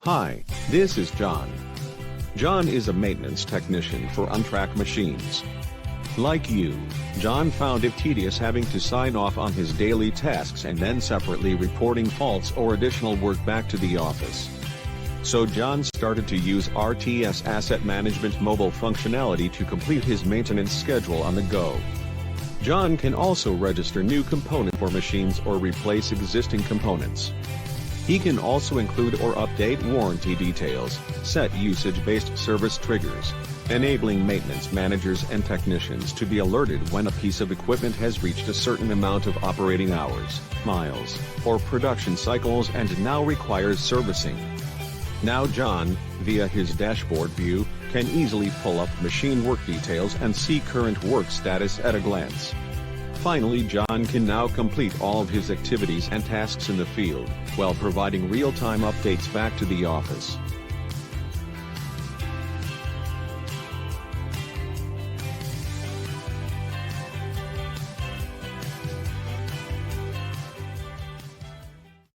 Hi, this is John. John is a maintenance technician for untracked machines. Like you, John found it tedious having to sign off on his daily tasks and then separately reporting faults or additional work back to the office. So John started to use RTS asset management mobile functionality to complete his maintenance schedule on the go. John can also register new components for machines or replace existing components. He can also include or update warranty details, set usage-based service triggers, enabling maintenance managers and technicians to be alerted when a piece of equipment has reached a certain amount of operating hours, miles, or production cycles and now requires servicing. Now John, via his dashboard view, can easily pull up machine work details and see current work status at a glance. Finally, John can now complete all of his activities and tasks in the field, while providing real-time updates back to the office.